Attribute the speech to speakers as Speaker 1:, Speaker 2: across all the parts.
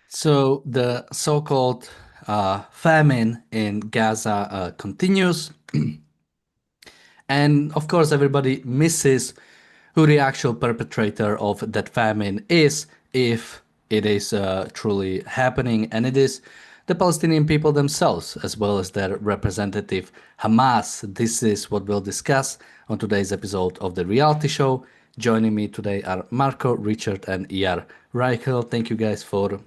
Speaker 1: So the so-called famine in Gaza continues, and of course, everybody misses who the actual perpetrator of that famine is, if it is truly happening, and it is the Palestinian people themselves, as well as their representative Hamas. This is what we'll discuss on today's episode of the reality show. Joining me today are Marco, Richard, and Iar Reichel. Thank you guys for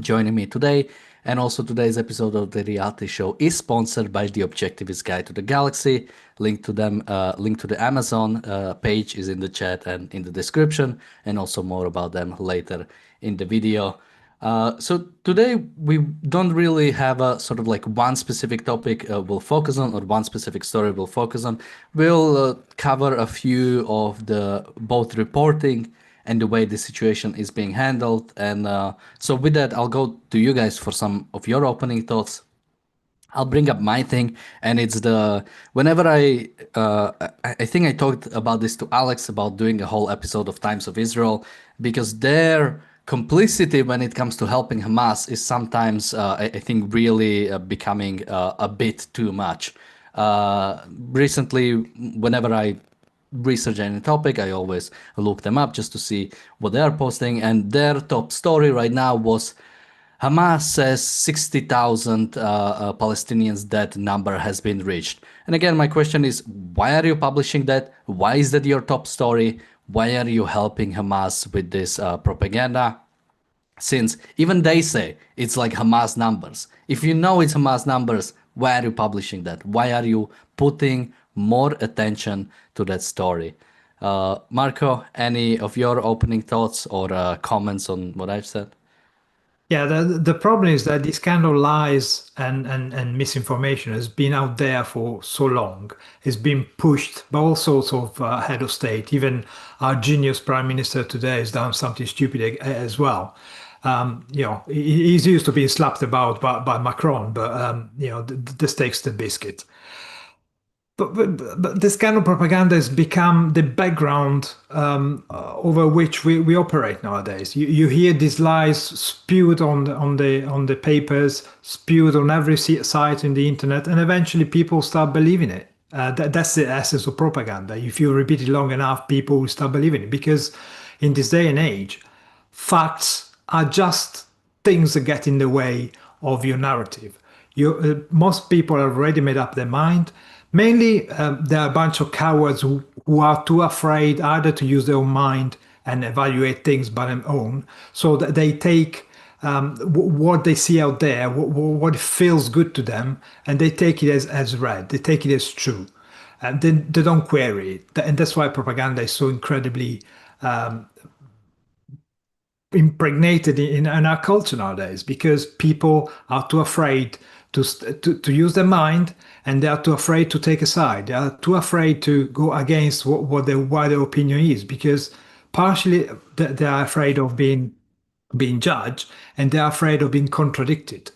Speaker 1: joining me today. And also today's episode of the reality show is sponsored by The Objectivist Guide to the Galaxy. Link to the Amazon page is in the chat and in the description, and also more about them later in the video. So today we don't really have a sort of like one specific topic we'll focus on, or one specific story we'll focus on. We'll cover a few of the both reporting and the way the situation is being handled. And so with that, I'll go to you guys for some of your opening thoughts. I'll bring up my thing, and it's the whenever I think I talked about this to Alex about doing a whole episode of Times of Israel, because their complicity when it comes to helping Hamas is sometimes I think really becoming a bit too much. Recently, whenever I research any topic, I always look them up just to see what they are posting. And their top story right now was Hamas says 60,000 Palestinians dead number has been reached. And again, my question is, why are you publishing that? Why is that your top story? Why are you helping Hamas with this propaganda? Since even they say it's like Hamas numbers. If you know it's Hamas numbers, why are you publishing that? Why are you putting more attention to that story? Marco, any of your opening thoughts or comments on what I've said?
Speaker 2: Yeah, the problem is that this kind of lies and misinformation has been out there for so long. It's been pushed by all sorts of head of state. Even our genius prime minister today has done something stupid as well. He's used to being slapped about by Macron, but the steak's the biscuit. But this kind of propaganda has become the background over which we operate nowadays. You hear these lies spewed on the papers, spewed on every site in the internet, and eventually people start believing it. That's the essence of propaganda. If you repeat it long enough, people will start believing it, because in this day and age, facts are just things that get in the way of your narrative. Most people have already made up their mind. Mainly, there are a bunch of cowards who are too afraid either to use their own mind and evaluate things by their own, so that they take what they see out there, what feels good to them, and they take it as read, they take it as true, and then they don't query it. And that's why propaganda is so incredibly impregnated in our culture nowadays, because people are too afraid to use their mind, and they are too afraid to take a side. They are too afraid to go against what their wider opinion is, because partially they are afraid of being judged, and they are afraid of being contradicted.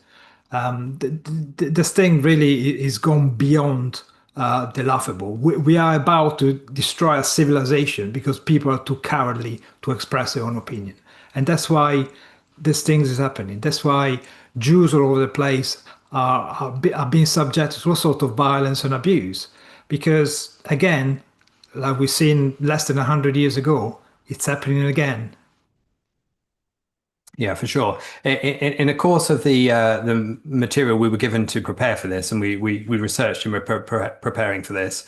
Speaker 2: This thing really is gone beyond the laughable. We are about to destroy a civilization because people are too cowardly to express their own opinion. And that's why these things is happening. That's why Jews all over the place are being subjected to all sort of violence and abuse. Because again, like we've seen less than 100 years ago, it's happening again.
Speaker 3: Yeah, for sure. In the course of the material we were given to prepare for this, and we researched and were preparing for this,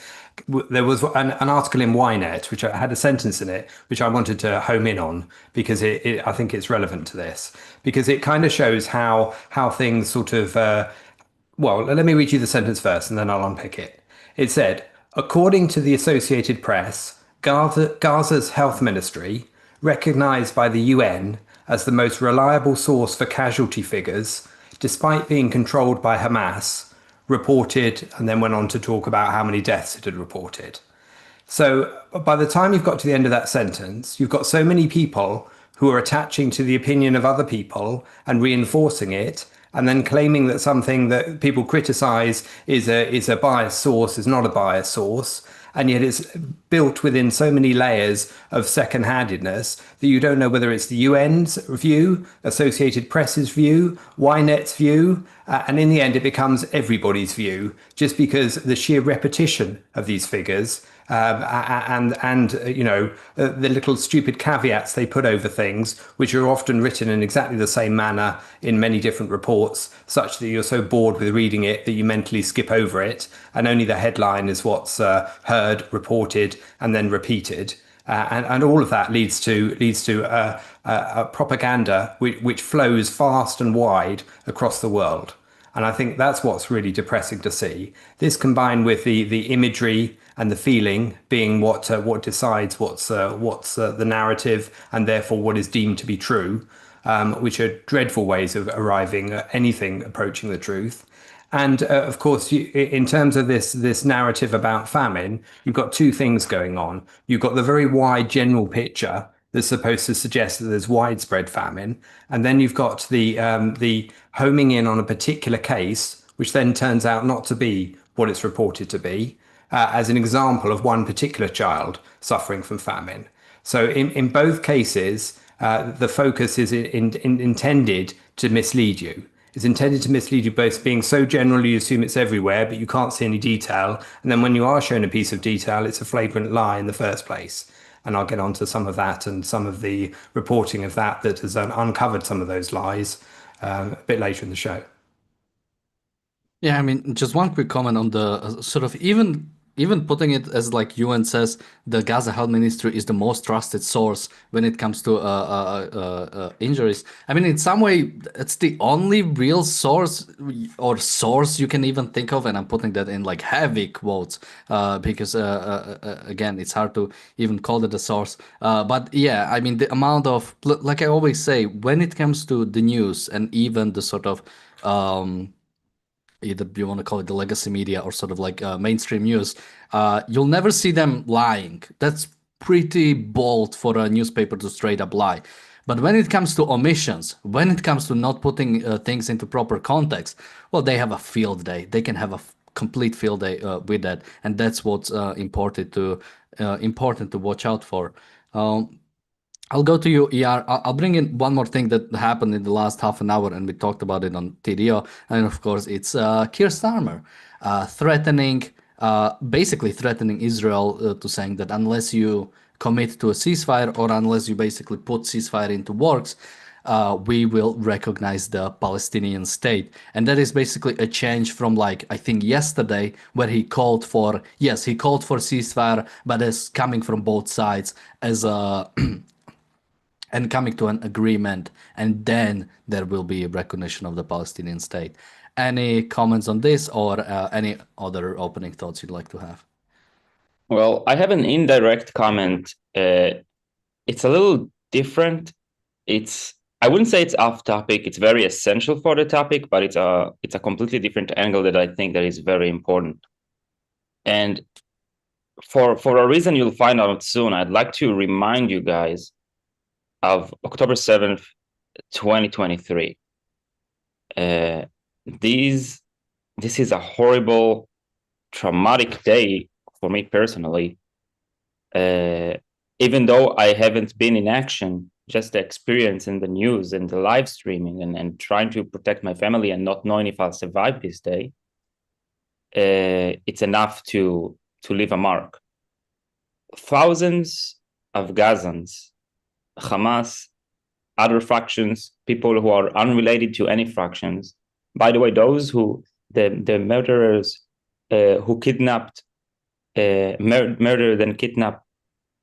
Speaker 3: there was an article in Ynet which had a sentence in it which I wanted to home in on, because I think it's relevant to this, because it kind of shows how things sort of well, let me read you the sentence first and then I'll unpick it. It said, according to the Associated Press, Gaza's health ministry, recognized by the UN as the most reliable source for casualty figures, despite being controlled by Hamas, reported, and then went on to talk about how many deaths it had reported. So by the time you've got to the end of that sentence, you've got so many people who are attaching to the opinion of other people and reinforcing it, and then claiming that something that people criticize is a biased source is not a biased source. and yet it's built within so many layers of second-handedness that you don't know whether it's the UN's view, Associated Press's view, Ynet's view, and in the end it becomes everybody's view, just because the sheer repetition of these figures and you know, the little stupid caveats they put over things, which are often written in exactly the same manner in many different reports, such that you're so bored with reading it that you mentally skip over it, and only the headline is what's heard, reported, and then repeated. And all of that leads to a propaganda which flows fast and wide across the world. And I think that's what's really depressing to see. This combined with the imagery and the feeling being what decides what's the narrative, and therefore what is deemed to be true, which are dreadful ways of arriving at anything approaching the truth. And of course, in terms of this narrative about famine, you've got two things going on. You've got the very wide general picture that's supposed to suggest that there's widespread famine, and then you've got the homing in on a particular case, which then turns out not to be what it's reported to be, as an example of one particular child suffering from famine. So in both cases, the focus is intended to mislead you. It's intended to mislead you, both being so general you assume it's everywhere, but you can't see any detail. And then when you are shown a piece of detail, it's a flagrant lie in the first place. And I'll get onto some of that and some of the reporting of that has uncovered some of those lies a bit later in the show.
Speaker 1: Yeah, I mean, just one quick comment on the sort of even putting it as like UN says, the Gaza Health Ministry is the most trusted source when it comes to injuries. I mean, in some way, it's the only real source or source you can even think of, and I'm putting that in like heavy quotes because again, it's hard to even call it a source. But yeah, I mean, the amount of, like I always say, when it comes to the news and even the sort of either you want to call it the legacy media or sort of like mainstream news, you'll never see them lying. That's pretty bold for a newspaper to straight up lie. But when it comes to omissions, when it comes to not putting things into proper context, well, they have a field day. They can have a complete field day with that, and that's what's important to watch out for. I'll go to you, ER. I'll bring in one more thing that happened in the last half an hour, and we talked about it on TDO. And of course, it's Keir Starmer basically threatening Israel to saying that unless you commit to a ceasefire or unless you basically put ceasefire into works, we will recognize the Palestinian state. And that is basically a change from, like, I think yesterday, where he called for, yes, he called for ceasefire, but as coming from both sides as a and coming to an agreement, and then there will be a recognition of the Palestinian state. Any comments on this or any other opening thoughts you'd like to have?
Speaker 4: Well, I have an indirect comment. It's a little different. I wouldn't say it's off topic. It's very essential for the topic, but it's a completely different angle that I think that is very important. And for a reason you'll find out soon, I'd like to remind you guys of October 7th, 2023. This is a horrible, traumatic day for me personally. Even though I haven't been in action, just the experience in the news and the live streaming and trying to protect my family and not knowing if I'll survive this day, it's enough to leave a mark. Thousands of Gazans, Hamas, other factions, people who are unrelated to any factions. By the way, those the murderers who kidnapped, murdered and kidnapped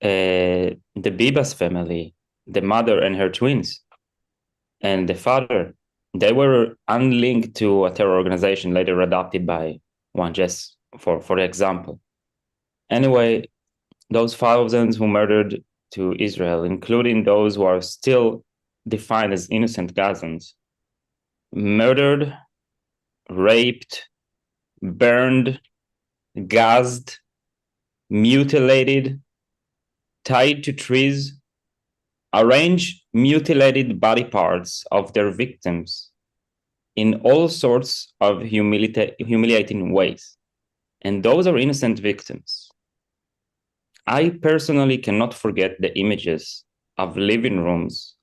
Speaker 4: the Bibas family, the mother and her twins, and the father, they were unlinked to a terror organization later adopted by one, just for example. Anyway, those thousands who murdered to Israel, including those who are still defined as innocent Gazans, murdered, raped, burned, gassed, mutilated, tied to trees, arranged mutilated body parts of their victims in all sorts of humiliating ways. And those are innocent victims. I personally cannot forget the images of living rooms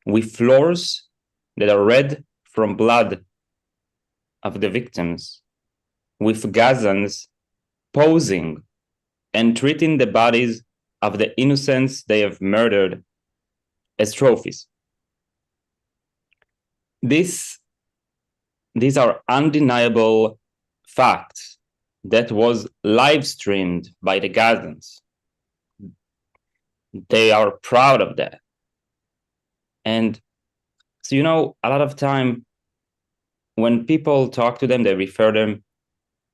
Speaker 4: with floors that are red from blood of the victims, with Gazans posing and treating the bodies of the innocents they have murdered as trophies. These are undeniable facts that was live streamed by the Gazans. They are proud of that. And so, a lot of time when people talk to them, they refer them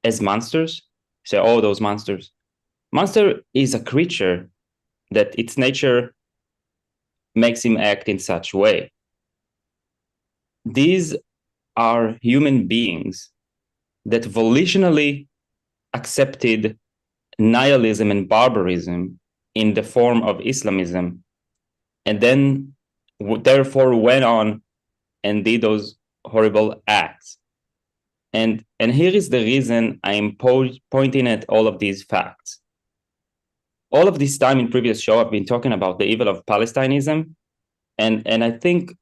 Speaker 4: as monsters. Say, oh, those monsters. Monster is a creature that its nature makes him act in such way. These are human beings that volitionally accepted nihilism and barbarism in the form of Islamism, and then therefore went on and did those horrible acts. And here is the reason I am pointing at all of these facts. All of this time in previous show, I've been talking about the evil of Palestinism, and I think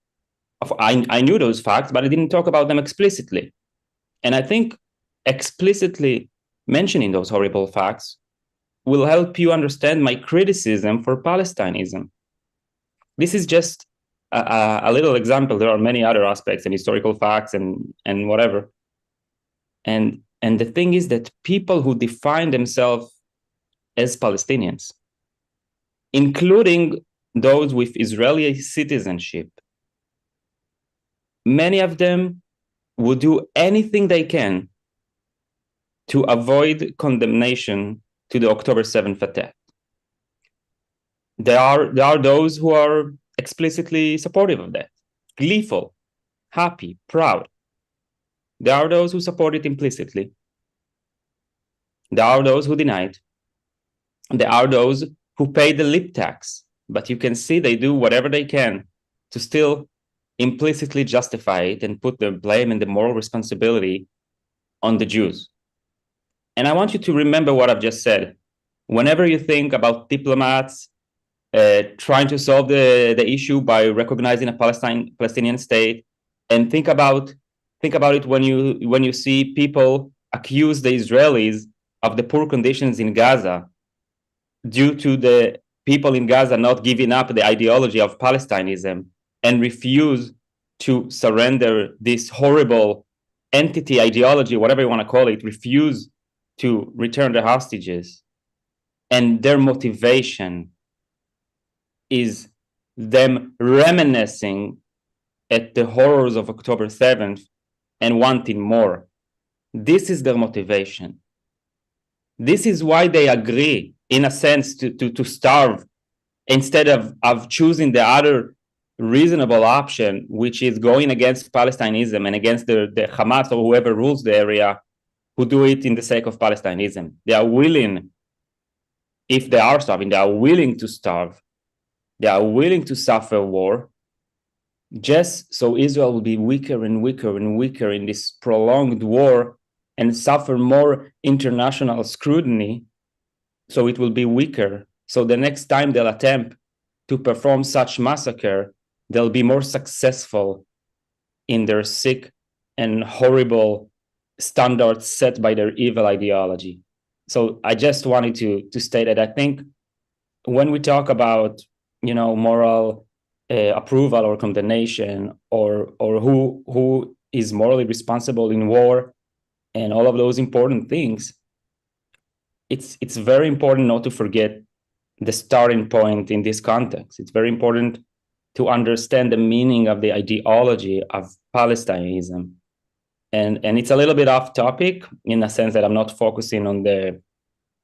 Speaker 4: I knew those facts, but I didn't talk about them explicitly. And I think explicitly mentioning those horrible facts will help you understand my criticism for Palestinism. This is just a little example. There are many other aspects and historical facts and whatever. And the thing is that people who define themselves as Palestinians, including those with Israeli citizenship, many of them would do anything they can to avoid condemnation to the October 7th attack. There are those who are explicitly supportive of that, gleeful, happy, proud. There are those who support it implicitly. There are those who deny it. There are those who pay the lip tax, but you can see they do whatever they can to still implicitly justify it and put the blame and the moral responsibility on the Jews. And I want you to remember what I've just said. Whenever you think about diplomats trying to solve the issue by recognizing a Palestinian state, and think about it when you see people accuse the Israelis of the poor conditions in Gaza due to the people in Gaza not giving up the ideology of Palestinism and refuse to surrender this horrible entity ideology, whatever you want to call it, refuse to return the hostages. And their motivation is them reminiscing at the horrors of October 7th and wanting more. This is their motivation. This is why they agree, in a sense, to starve instead of choosing the other reasonable option, which is going against Palestinism and against the Hamas or whoever rules the area, who do it in the sake of Palestinism. They are willing, if they are starving, they are willing to starve. They are willing to suffer war, just so Israel will be weaker and weaker and weaker in this prolonged war and suffer more international scrutiny, so it will be weaker. So the next time they'll attempt to perform such massacre, they'll be more successful in their sick and horrible standards set by their evil ideology. So I just wanted to state that I think when we talk about moral approval or condemnation, or who is morally responsible in war, and all of those important things, it's very important not to forget the starting point in this context. It's very important to understand the meaning of the ideology of Palestinism. And it's a little bit off topic in a sense that I'm not focusing on the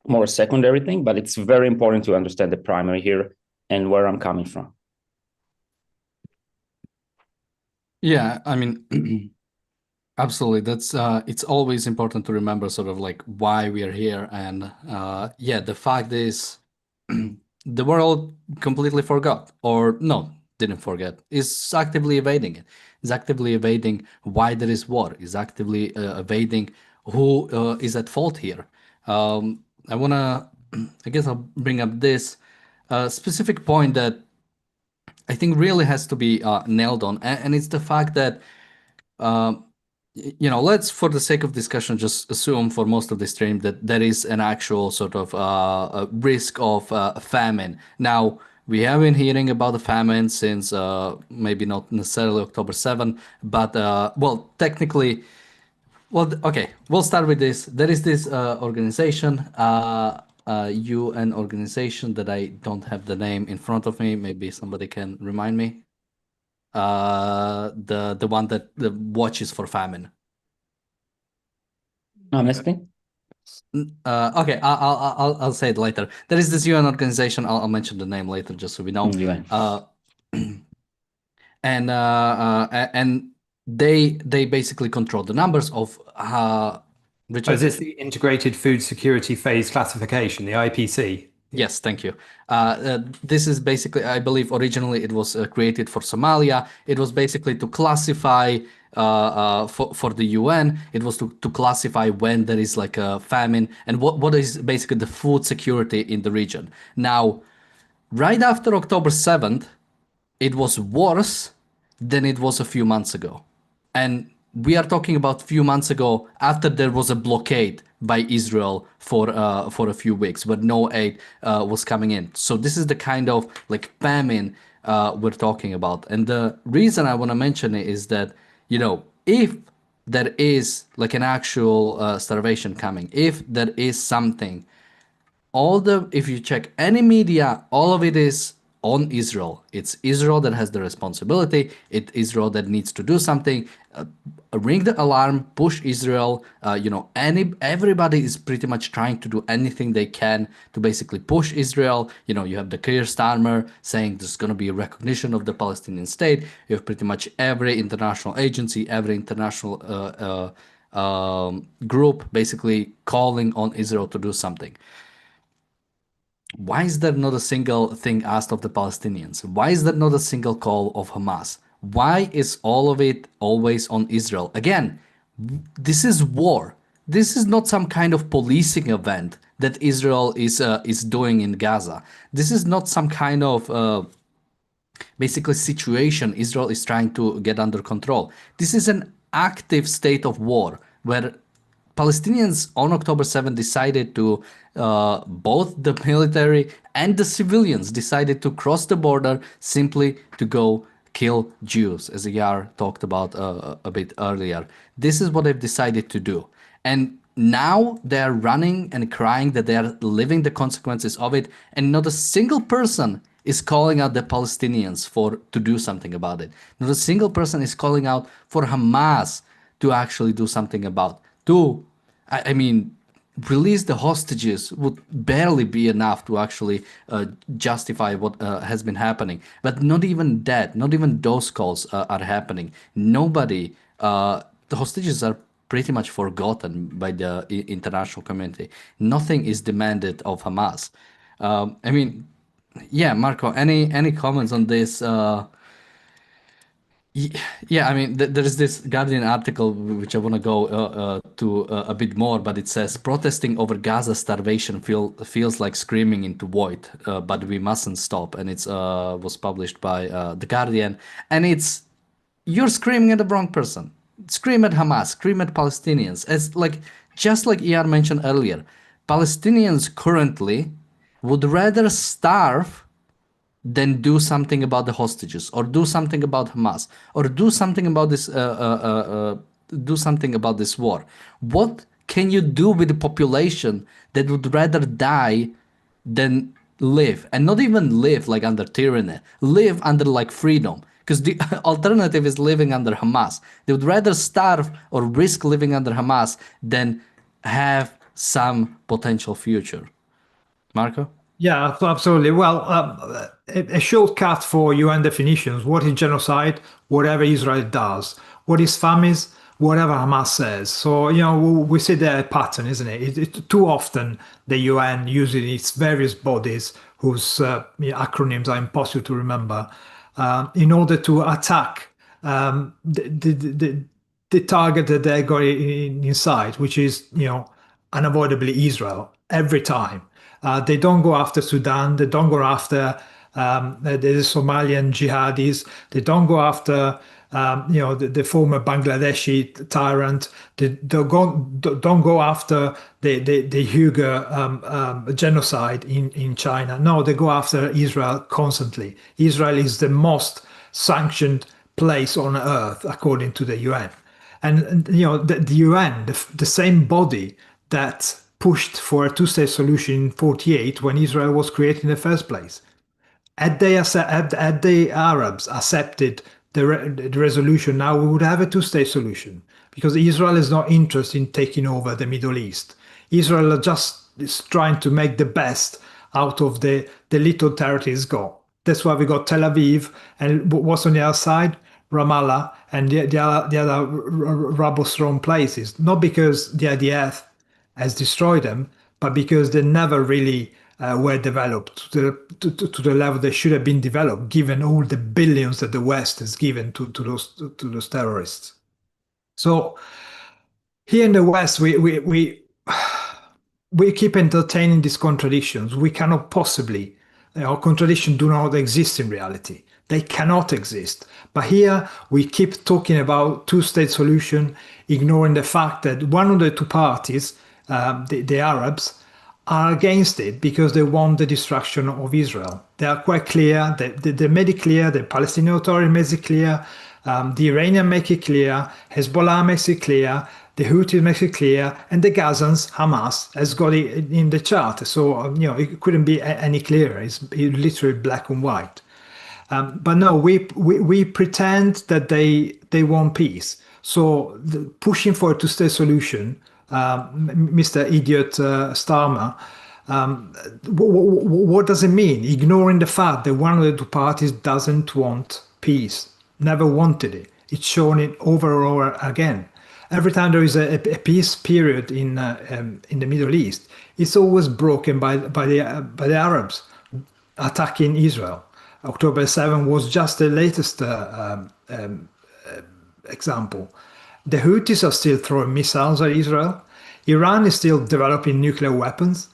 Speaker 4: more secondary thing, but it's very important to understand the primary here and where I'm coming from.
Speaker 1: Yeah, I mean, absolutely. That's it's always important to remember sort of like why we are here. And yeah, the fact is the world completely forgot, or no, didn't forget, is actively evading it. Is actively evading why there is war, is actively evading who is at fault here. I want to I guess I'll bring up this specific point that I think really has to be nailed on, and it's the fact that let's, for the sake of discussion, just assume for most of the stream that there is an actual sort of risk of famine. Now, we have been hearing about the famine since maybe not necessarily October 7, but well, technically, well, okay, we'll start with this. There is this organization, UN organization that I don't have the name in front of me. Maybe somebody can remind me. The one that watches for famine.
Speaker 4: Honestly,
Speaker 1: Okay, I'll say it later. There is this UN organization. I'll mention the name later, just so we know.
Speaker 4: UN.
Speaker 1: And they basically control the numbers of
Speaker 3: So is this the Integrated Food Security Phase Classification, the IPC?
Speaker 1: Yes, thank you. This is basically, I believe, originally it was created for Somalia. It was basically to classify for the UN. It was to classify when there is like a famine and what is basically the food security in the region. Now, right after October 7th, it was worse than it was a few months ago. And we are talking about a few months ago after there was a blockade by Israel for a few weeks, but no aid was coming in. So this is the kind of like famine we're talking about. And the reason I want to mention it is that, if there is like an actual starvation coming, if there is something, if you check any media, all of it is on Israel. It's Israel that has the responsibility. It's Israel that needs to do something. Ring the alarm, push Israel. Everybody is pretty much trying to do anything they can to basically push Israel. You have the Keir Starmer saying there's going to be a recognition of the Palestinian state. You have pretty much every international agency, every international group basically calling on Israel to do something. Why is there not a single thing asked of the Palestinians? Why is there not a single call of Hamas? Why is all of it always on Israel? Again, this is war. This is not some kind of policing event that Israel is doing in Gaza. This is not some kind of basically situation Israel is trying to get under control. This is an active state of war where Palestinians on October 7th decided to, both the military and the civilians decided to cross the border simply to go kill Jews, as Yar talked about a bit earlier. This is what they've decided to do. And now they're running and crying that they are living the consequences of it, and not a single person is calling out the Palestinians to do something about it. Not a single person is calling out for Hamas to actually do something about. I mean, release the hostages would barely be enough to actually justify what has been happening. But not even that, not even those calls are happening. Nobody, the hostages are pretty much forgotten by the international community. Nothing is demanded of Hamas. I mean, yeah, Marco, any comments on this? Yeah, I mean, there is this Guardian article which I want to go to a bit more, but it says protesting over Gaza starvation feels like screaming into void, but we mustn't stop. And it's was published by the Guardian, and you're screaming at the wrong person. Scream at Hamas, scream at Palestinians. It's like just like ER mentioned earlier, Palestinians currently would rather starve than do something about the hostages or do something about Hamas or do something about this war. What can you do with the population that would rather die than live, and not even live like under tyranny, live under like freedom? Because the alternative is living under Hamas. They would rather starve or risk living under Hamas than have some potential future. Marco?
Speaker 2: Yeah, absolutely. Well, a shortcut for UN definitions. What is genocide? Whatever Israel does. What is famine? Whatever Hamas says. So, we see the pattern, isn't it? Too often the UN uses its various bodies whose acronyms are impossible to remember in order to attack the target that they got inside, which is, unavoidably Israel every time. They don't go after Sudan. They don't go after the Somalian jihadis. They don't go after the former Bangladeshi tyrant. They don't go after the Uyghur genocide in China. No, they go after Israel constantly. Israel is the most sanctioned place on earth according to the UN. And the UN, the same body that pushed for a two-state solution in 48 when Israel was created in the first place. Had the Arabs accepted the resolution, now we would have a two-state solution because Israel is not interested in taking over the Middle East. Israel just is trying to make the best out of the little territory it's got. That's why we got Tel Aviv, and what's on the other side? Ramallah and the other rubble-strewn places. Not because the IDF has destroyed them, but because they never really were developed to the level they should have been developed, given all the billions that the West has given to those terrorists. So here in the West, we keep entertaining these contradictions. We cannot possibly, contradictions do not exist in reality. They cannot exist. But here we keep talking about two-state solution, ignoring the fact that one of the two parties, the Arabs, are against it because they want the destruction of Israel. They are quite clear. They made it clear. The Palestinian Authority makes it clear. The Iranian make it clear. Hezbollah makes it clear. The Houthis makes it clear, and the Gazans, Hamas, has got it in the chart. So it couldn't be any clearer. It's literally black and white. But no, we pretend that they want peace. So pushing for a two-state solution, Mr. Idiot Starmer, what does it mean? Ignoring the fact that one of the two parties doesn't want peace, never wanted it. It's shown it over and over again. Every time there is a peace period in the Middle East, it's always broken by the Arabs attacking Israel. October 7 was just the latest example. The Houthis are still throwing missiles at Israel. Iran is still developing nuclear weapons.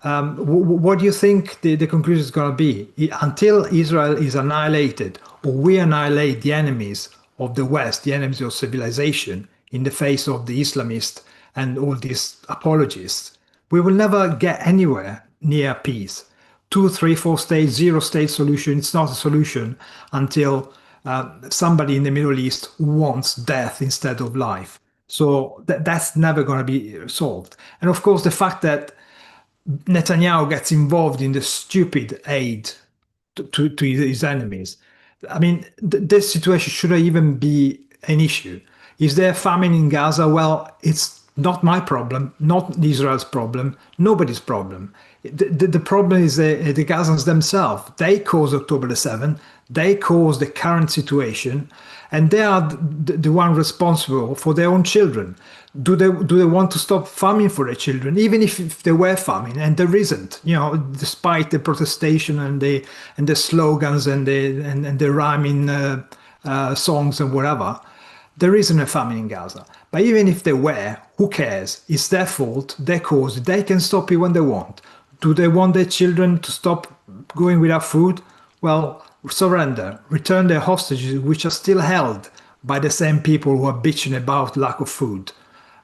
Speaker 2: What do you think the conclusion is going to be? Until Israel is annihilated, or we annihilate the enemies of the West, the enemies of civilization, in the face of the Islamists and all these apologists, we will never get anywhere near peace. 2, 3, 4 states, 0-state solution, it's not a solution until somebody in the Middle East wants death instead of life. So that's never going to be solved. And of course, the fact that Netanyahu gets involved in the stupid aid to his enemies. I mean, this situation shouldn't even be an issue. Is there famine in Gaza? Well, it's not my problem, not Israel's problem, nobody's problem. The problem is the Gazans themselves. They caused October the 7th. They caused the current situation, and they are the one responsible for their own children. Do they want to stop farming for their children, even if there were famine? And there isn't. Despite the protestation and the slogans and the rhyming songs and whatever, there isn't a famine in Gaza. But even if there were, who cares? It's their fault, their cause. They can stop it when they want. Do they want their children to stop going without food? Well, surrender, return their hostages, which are still held by the same people who are bitching about lack of food.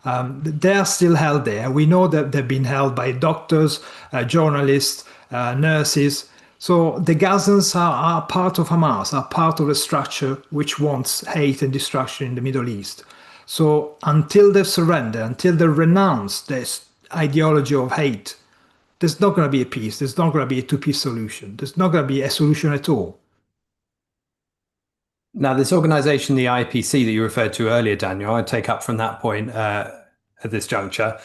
Speaker 2: They are still held there. We know that they've been held by doctors, journalists, nurses. So the Gazans are part of Hamas, are part of a structure which wants hate and destruction in the Middle East. So until they surrender, until they renounce this ideology of hate, there's not going to be a peace. There's not going to be a two-peace solution. There's not going to be a solution at all.
Speaker 3: Now, this organization, the IPC that you referred to earlier, Daniel, I'd take up from that point at this juncture,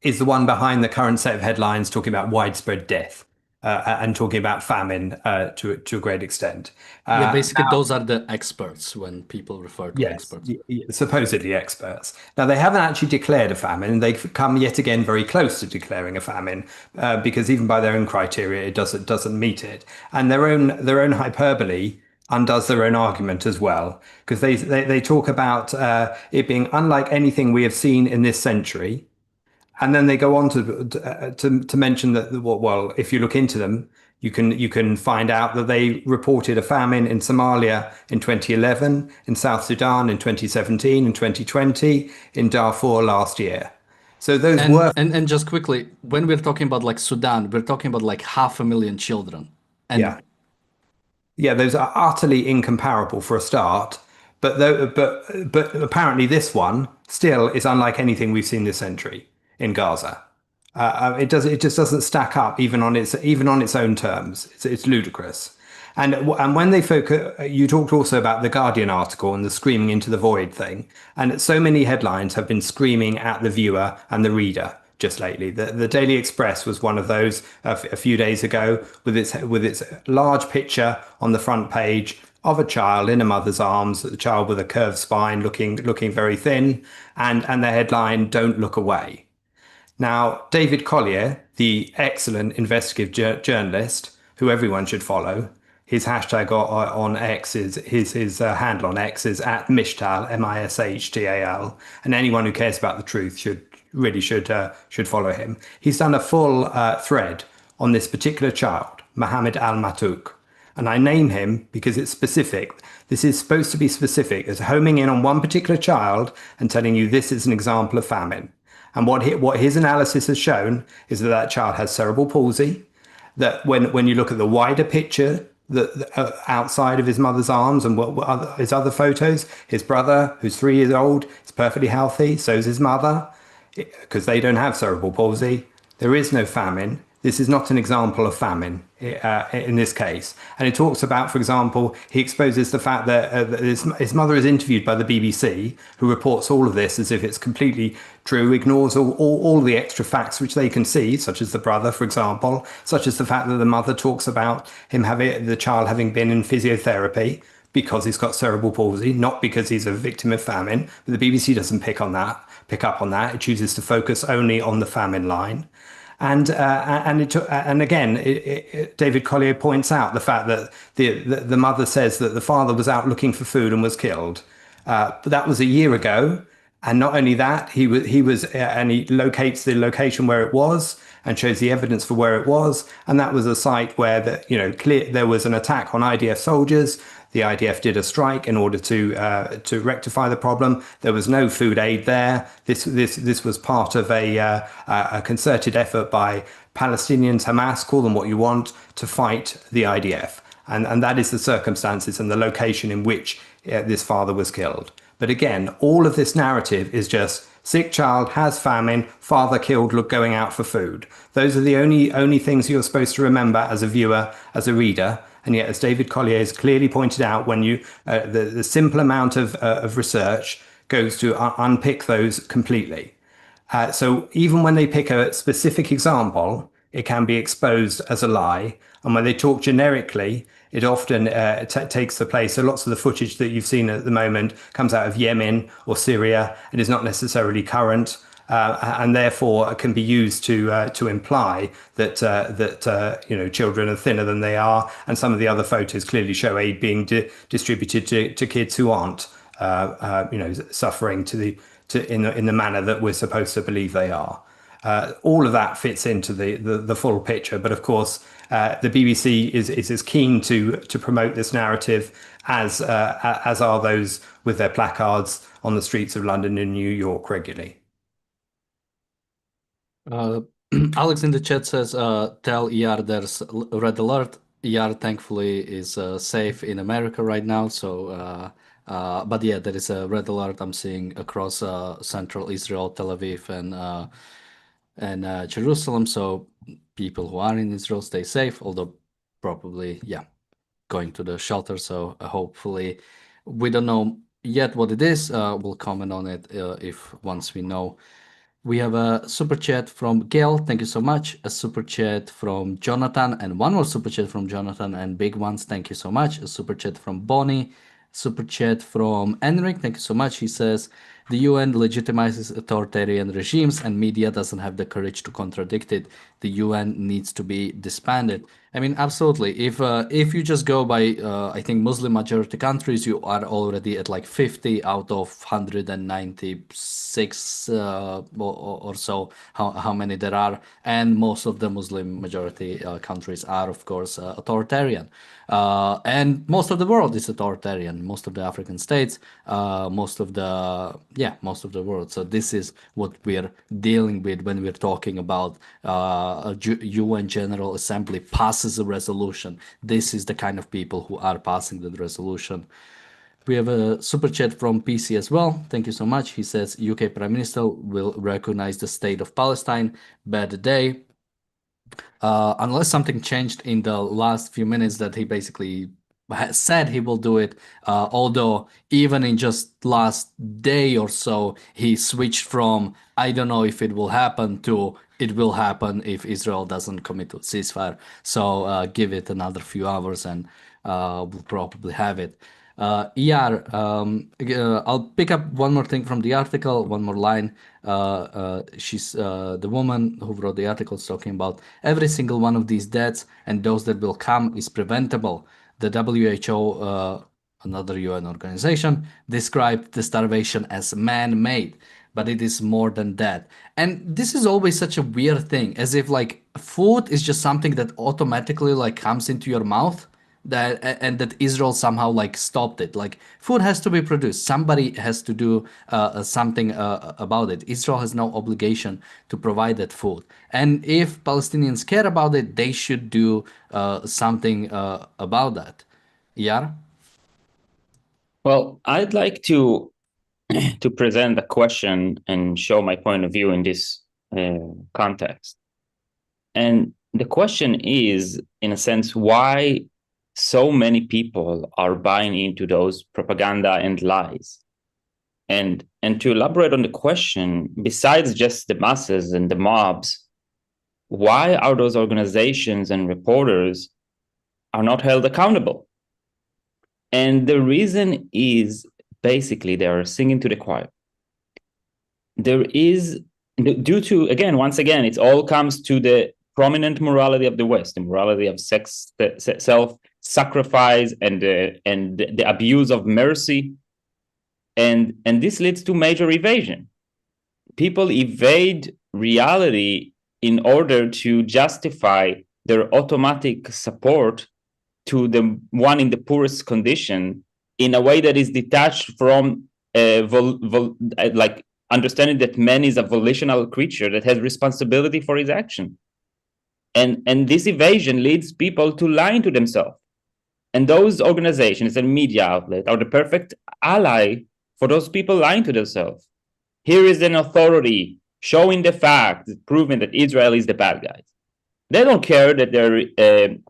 Speaker 3: is the one behind the current set of headlines talking about widespread death. And talking about famine to a great extent.
Speaker 1: Basically, those are the experts when people refer to experts.
Speaker 3: Supposedly experts. Now, they haven't actually declared a famine, and they've come yet again very close to declaring a famine because even by their own criteria, it doesn't meet it. And their own hyperbole undoes their own argument as well, because they talk about it being unlike anything we have seen in this century. And then they go on to mention that, well, if you look into them, you can find out that they reported a famine in Somalia in 2011, in South Sudan in 2017, in 2020, in Darfur last year. So those were,
Speaker 1: And just quickly, when we're talking about like Sudan, we're talking about like 500,000 children.
Speaker 3: yeah.
Speaker 1: And
Speaker 3: Yeah, those are utterly incomparable for a start. But apparently this one still is unlike anything we've seen this century in Gaza. It just doesn't stack up even on its own terms. It's ludicrous. And when they focus, you talked also about the Guardian article and the screaming into the void thing. And so many headlines have been screaming at the viewer and the reader just lately. The Daily Express was one of those a few days ago with its large picture on the front page of a child in a mother's arms, a child with a curved spine, looking very thin, and the headline, "Don't look away." Now, David Collier, the excellent investigative journalist who everyone should follow, his hashtag on X is his handle on X is at Mishtal, Mishtal, and anyone who cares about the truth should follow him. He's done a full thread on this particular child, Mohammed Al Matuk. And I name him because it's specific. This is supposed to be specific. It's homing in on one particular child and telling you this is an example of famine. And what his analysis has shown is that child has cerebral palsy, that when you look at the wider picture, that outside of his mother's arms and his other photos, his brother, who's 3 years old, is perfectly healthy, so is his mother, because they don't have cerebral palsy. There is no famine. This is not an example of famine in this case. And it talks about, for example, he exposes the fact that his mother is interviewed by the BBC, who reports all of this as if it's completely true, ignores all the extra facts which they can see, such as the brother, for example, such as the fact that the mother talks about the child having been in physiotherapy because he's got cerebral palsy, not because he's a victim of famine. But the BBC doesn't pick up on that. It chooses to focus only on the famine line. And again, David Collier points out the fact that the mother says that the father was out looking for food and was killed. But that was a year ago, and not only that, he locates the location where it was and shows the evidence for where it was, and that was a site where there was an attack on IDF soldiers. The IDF did a strike in order to rectify the problem. There was no food aid there. This was part of a concerted effort by Palestinians, Hamas, call them what you want, to fight the IDF. And that is the circumstances and the location in which this father was killed. But again, all of this narrative is just sick child, has famine, father killed, going out for food. Those are the only things you're supposed to remember as a viewer, as a reader. And yet, as David Collier has clearly pointed out, when the simple amount of research goes to unpick those completely. So even when they pick a specific example, it can be exposed as a lie. And when they talk generically, it often takes the place. So lots of the footage that you've seen at the moment comes out of Yemen or Syria. It is not necessarily current. And therefore can be used to imply that children are thinner than they are, and some of the other photos clearly show aid being distributed to kids who aren't suffering in the manner that we're supposed to believe they are. All of that fits into the full picture, but of course the BBC is as keen to promote this narrative as are those with their placards on the streets of London and New York regularly.
Speaker 1: Alex in the chat says, tell ER there's red alert. ER thankfully is safe in America right now. So, but yeah, there is a red alert I'm seeing across central Israel, Tel Aviv, and Jerusalem. So people who are in Israel stay safe, although probably, yeah, going to the shelter. So hopefully, we don't know yet what it is. We'll comment on it if once we know. We have a super chat from Gail. Thank you so much. A super chat from Jonathan, and one more super chat from Jonathan, and big ones. Thank you so much. A super chat from Bonnie. Super chat from Enric. Thank you so much. He says, The UN legitimizes authoritarian regimes, and media doesn't have the courage to contradict it. The UN needs to be disbanded. I mean, absolutely. If you just go by, I think Muslim majority countries, you are already at like 50 out of 196 or so, how many there are, and most of the Muslim majority countries are, of course, authoritarian. And most of the world is authoritarian. Most of the African states, most of the world. So this is what we're dealing with when we're talking about a UN General Assembly passes a resolution. This is the kind of people who are passing the resolution. We have a super chat from PC as well. Thank you so much. He says UK Prime Minister will recognize the state of Palestine. Bad day. Unless something changed in the last few minutes that he basically said he will do it. Although even in just last day or so, he switched from I don't know if it will happen to it will happen if Israel doesn't commit to a ceasefire. So give it another few hours and we'll probably have it. I'll pick up one more thing from the article, one more line. She's the woman who wrote the article is talking about every single one of these deaths and those that will come is preventable. The WHO, another UN organization, described the starvation as man-made, but it is more than that. And this is always such a weird thing, as if like food is just something that automatically like comes into your mouth that and that Israel somehow like stopped it. Like food has to be produced. Somebody has to do something about it. Israel has no obligation to provide that food. And if Palestinians care about it, they should do something about that. Yeah.
Speaker 4: Well, I'd like to present a question and show my point of view in this context. And the question is, in a sense, why so many people are buying into those propaganda and lies. And to elaborate on the question, besides just the masses and the mobs, why are those organizations and reporters are not held accountable? And the reason is basically they are singing to the choir. There is, due to, again, once again, it all comes to the prominent morality of the West, the morality of self-sacrifice and the abuse of mercy. And this leads to major evasion. People evade reality in order to justify their automatic support to the one in the poorest condition in a way that is detached from like understanding that man is a volitional creature that has responsibility for his action. And this evasion leads people to lying to themselves. And those organizations and media outlets are the perfect ally for those people lying to themselves. Here is an authority showing the fact, proving that Israel is the bad guys. They don't care that they're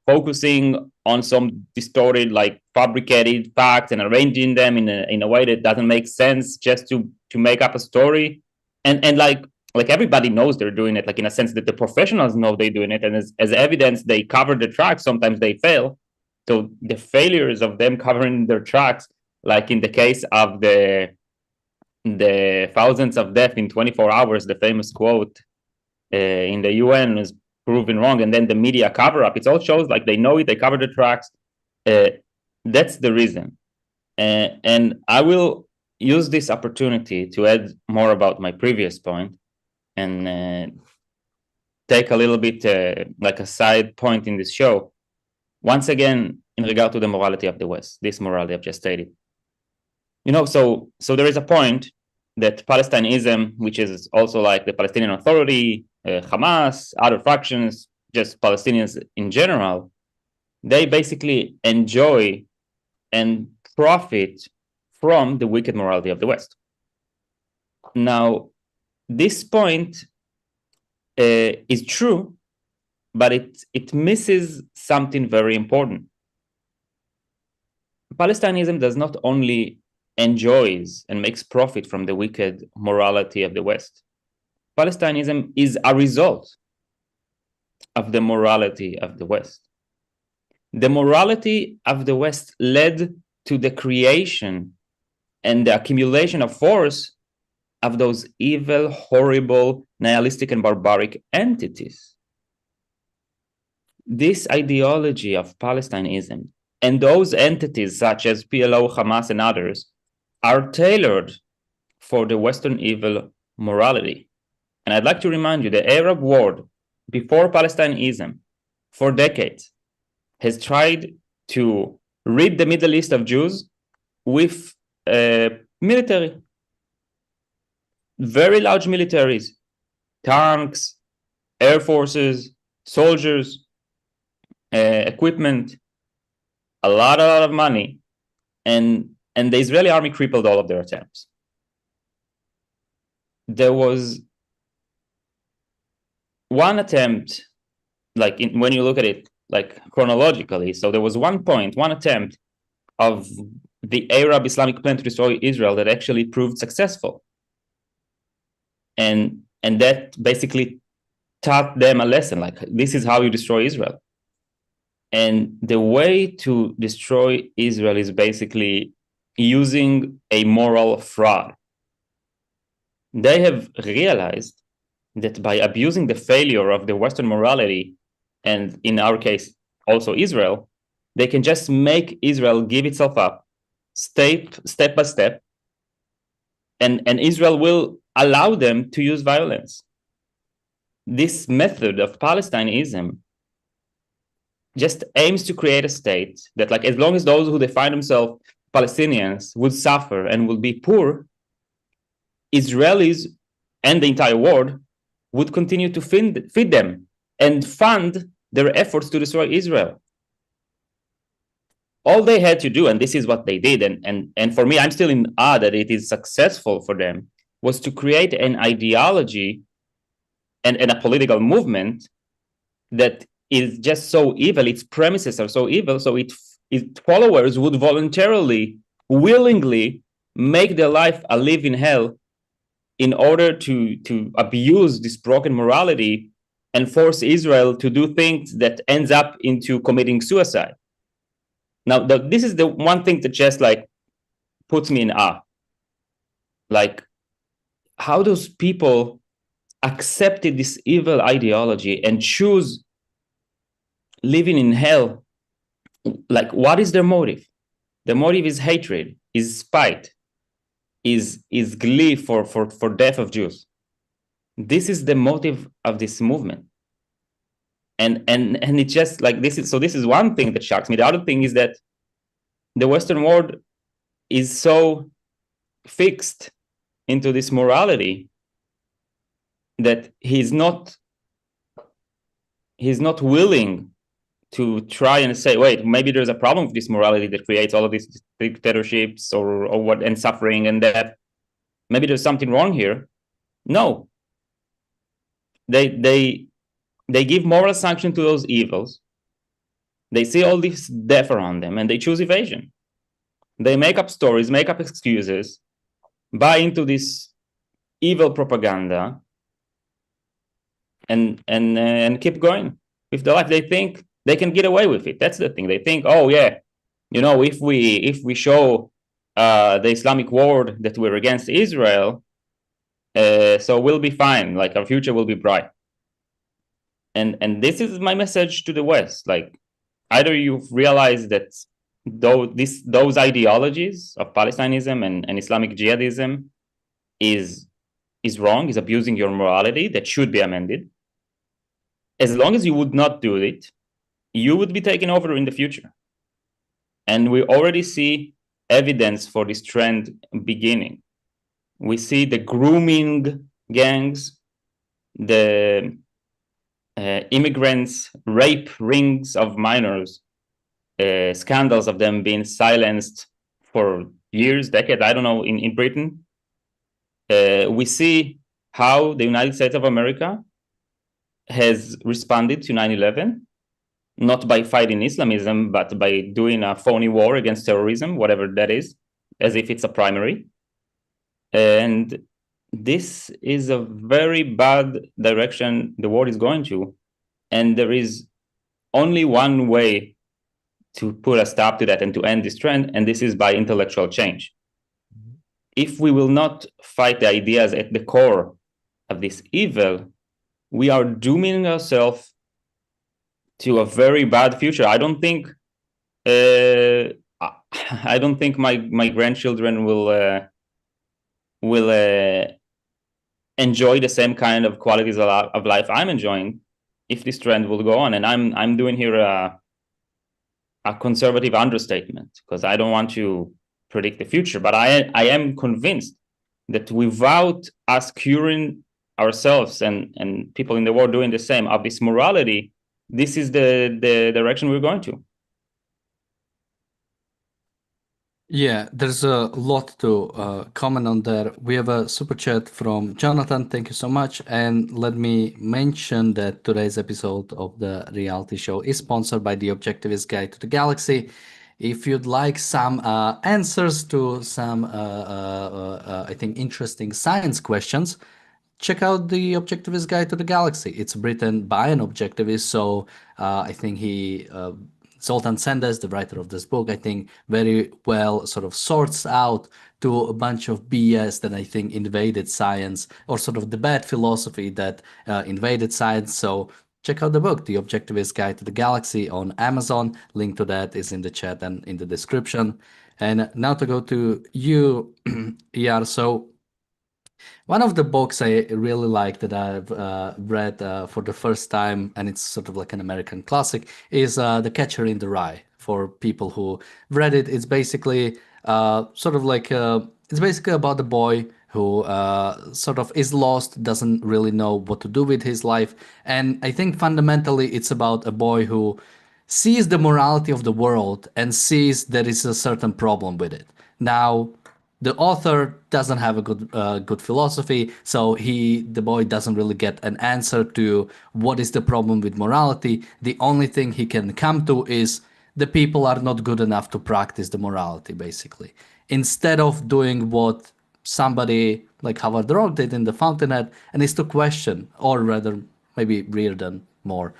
Speaker 4: focusing on some distorted, like fabricated facts and arranging them in a way that doesn't make sense just to make up a story. And like everybody knows they're doing it, like in a sense that the professionals know they're doing it. And as evidence, they cover the tracks. Sometimes they fail. So the failures of them covering their tracks, like in the case of the thousands of deaths in 24 hours, the famous quote in the UN is proven wrong, and then the media cover up. It all shows like they know it, they cover the tracks. That's the reason. And I will use this opportunity to add more about my previous point and take a little bit like a side point in this show. Once again, in regard to the morality of the West, this morality I've just stated. You know, so there is a point that Palestinism, which is also like the Palestinian Authority, Hamas, other factions, just Palestinians in general, they basically enjoy and profit from the wicked morality of the West. Now, this point is true, but it misses something very important. Palestinism does not only enjoys and makes profit from the wicked morality of the West. Palestinism is a result of the morality of the West. The morality of the West led to the creation and the accumulation of force of those evil, horrible, nihilistic, and barbaric entities. This ideology of Palestinism and those entities such as PLO, Hamas, and others are tailored for the Western evil morality. And I'd like to remind you, the Arab world before Palestinism, for decades, has tried to rid the Middle East of Jews with military, very large militaries, tanks, air forces, soldiers, equipment, a lot of money, and the Israeli army crippled all of their attempts. There was one attempt, like when you look at it like chronologically, so there was one attempt of the Arab Islamic plan to destroy Israel that actually proved successful. And that basically taught them a lesson, like this is how you destroy Israel. And the way to destroy Israel is basically using a moral fraud. They have realized that by abusing the failure of the Western morality, and in our case, also Israel, they can just make Israel give itself up step by step, and Israel will allow them to use violence. This method of Palestinism just aims to create a state that, like, as long as those who define themselves Palestinians would suffer and will be poor, Israelis and the entire world would continue to feed them and fund their efforts to destroy Israel. All they had to do, and this is what they did, and for me, I'm still in awe that it is successful for them, was to create an ideology and a political movement that is just so evil, its premises are so evil, so its followers would voluntarily, willingly make their life a living hell in order to abuse this broken morality and force Israel to do things that ends up into committing suicide. Now, this is the one thing that just like puts me in awe. Like, how those people accepted this evil ideology and choose living in hell. Like, what is their motive? The motive is hatred, is spite, is glee for death of Jews. This is the motive of this movement. And it's just like this is one thing that shocks me. The other thing is that the Western world is so fixed into this morality that he's not willing to try and say, wait, maybe there's a problem with this morality that creates all of these dictatorships or what, and suffering and death. Maybe there's something wrong here. No. They give moral sanction to those evils. They see all this death around them, and they choose evasion. They make up stories, make up excuses, buy into this evil propaganda, and keep going with their life. They think they can get away with it. That's the thing. They think, oh yeah, if we show the Islamic world that we're against Israel, so we'll be fine. Like, our future will be bright. And this is my message to the West. Like, either you realize that those ideologies of Palestinism and Islamic jihadism is wrong, is abusing your morality, that should be amended. As long as you would not do it, you would be taken over in the future. And we already see evidence for this trend beginning. We see the grooming gangs, the immigrants, rape rings of minors, scandals of them being silenced for years, decades, I don't know, in Britain. We see how the United States of America has responded to 9/11, not by fighting Islamism, but by doing a phony war against terrorism, whatever that is, as if it's a primary. And this is a very bad direction the world is going to. And there is only one way to put a stop to that and to end this trend, and this is by intellectual change. if we will not fight the ideas at the core of this evil, we are dooming ourselves to a very bad future. I don't think my grandchildren will enjoy the same kind of qualities of life I'm enjoying if this trend will go on. And I'm doing here a conservative understatement, because I don't want to predict the future, but I am convinced that without us curing ourselves and people in the world doing the same of this morality, this is the direction we're going to.
Speaker 1: Yeah, there's a lot to comment on there. We have a super chat from Jonathan. Thank you so much. And let me mention that today's episode of the reality show is sponsored by the Objectivist Guide to the Galaxy. If you'd like some answers to some, I think, interesting science questions, check out the Objectivist Guide to the Galaxy. It's written by an objectivist, so I think Zoltan Sendes, the writer of this book, I think very well sort of sorts out to a bunch of BS that I think invaded science, or sort of the bad philosophy that invaded science. So check out the book, The Objectivist Guide to the Galaxy, on Amazon. Link to that is in the chat and in the description. And now to go to you, Yar. So one of the books I really like that I've read for the first time, and it's sort of like an American classic, is The Catcher in the Rye. For people who read it, it's basically sort of like it's basically about a boy who sort of is lost, doesn't really know what to do with his life, and I think fundamentally it's about a boy who sees the morality of the world and sees there is a certain problem with it. Now, the author doesn't have a good philosophy, so the boy doesn't really get an answer to what is the problem with morality. The only thing he can come to is the people are not good enough to practice the morality, basically. Instead of doing what somebody like Howard Roark did in The Fountainhead, and is to question, or rather maybe Reardon more,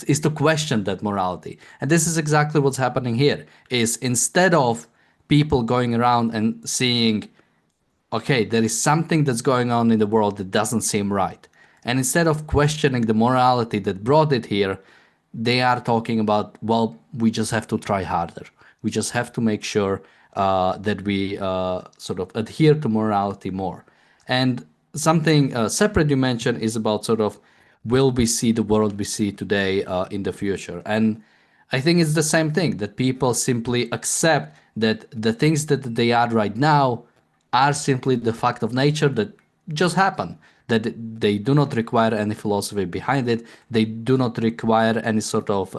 Speaker 1: is to question that morality. And this is exactly what's happening here, is instead of people going around and seeing, okay, there is something that's going on in the world that doesn't seem right, and instead of questioning the morality that brought it here, they are talking about, well, we just have to try harder. We just have to make sure that we sort of adhere to morality more. And something separate you mentioned is about sort of, will we see the world we see today in the future? And I think it's the same thing, that people simply accept that the things that they are right now are simply the fact of nature that just happen, that they do not require any philosophy behind it. They do not require any sort of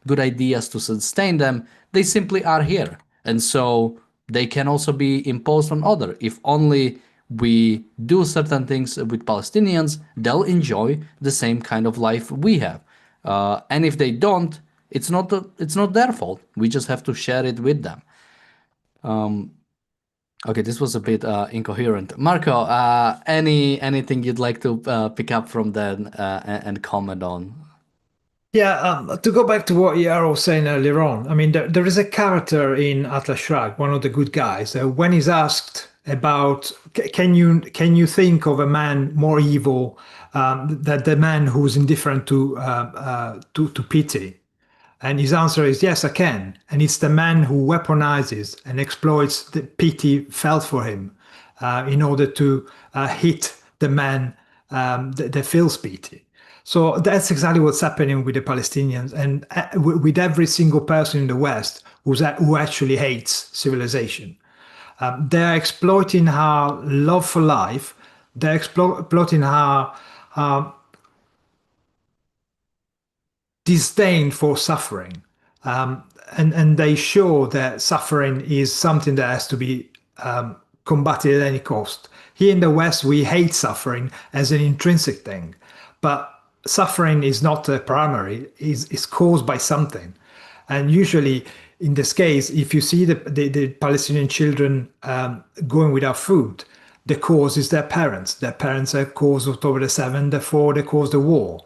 Speaker 1: good ideas to sustain them. They simply are here. And so they can also be imposed on others. If only we do certain things with Palestinians, they'll enjoy the same kind of life we have. And if they don't, it's not their fault. We just have to share it with them. Okay, this was a bit incoherent. Marco, anything you'd like to pick up from that and comment on?
Speaker 2: Yeah, to go back to what Yaro was saying earlier on, I mean, there is a character in Atlas Shrugged, one of the good guys, when he's asked about, can you think of a man more evil than the man who's indifferent to pity? And his answer is, yes, I can. And it's the man who weaponizes and exploits the pity felt for him in order to hit the man that feels pity. So that's exactly what's happening with the Palestinians and with every single person in the West who actually hates civilization. They're exploiting our love for life. They're exploiting our disdain for suffering. And they show that suffering is something that has to be combated at any cost. Here in the West, we hate suffering as an intrinsic thing, but suffering is not a primary, is caused by something. And usually, in this case, if you see the Palestinian children going without food, the cause is their parents. Their parents are caused October the 7th, therefore they caused the war.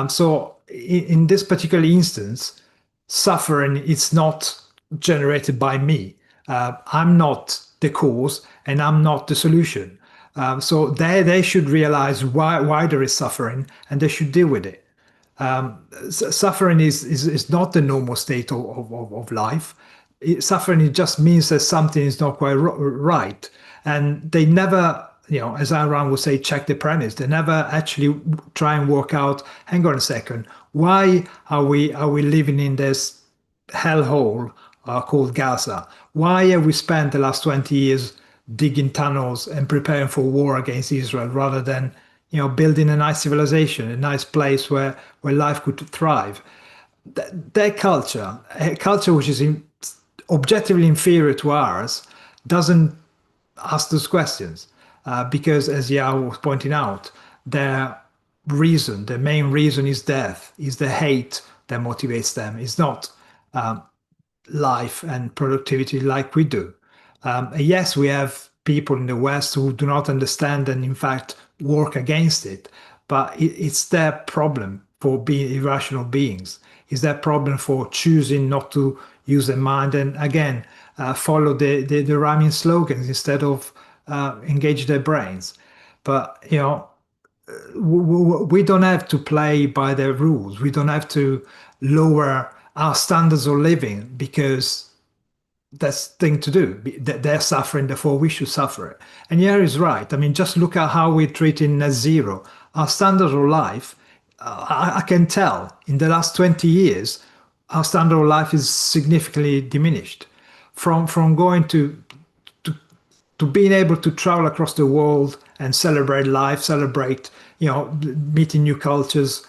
Speaker 2: So in this particular instance, suffering is not generated by me. I'm not the cause and I'm not the solution. So they should realize why there is suffering and they should deal with it. Suffering is not the normal state of life. Suffering, it just means that something is not quite right. And they never, as Ayn Rand would say, check the premise. They never actually try and work out, hang on a second, why are we living in this hellhole called Gaza? Why have we spent the last 20 years digging tunnels and preparing for war against Israel rather than building a nice civilization, a nice place where life could thrive? Their culture, a culture which is objectively inferior to ours, doesn't ask those questions because, as Yao was pointing out, their main reason is death, is the hate that motivates them. It's not life and productivity like we do. Yes, we have people in the West who do not understand and in fact work against it, but it's their problem for being irrational beings. It's their problem for choosing not to use their mind and again follow the rhyming slogans instead of engage their brains. But we don't have to play by their rules. We don't have to lower our standards of living because that's the thing to do. They're suffering, therefore we should suffer it. And yeah, is right. I mean, just look at how we're treating net zero. Our standard of life, I can tell in the last 20 years, our standard of life is significantly diminished. From going to being able to travel across the world and celebrate life, celebrate, meeting new cultures.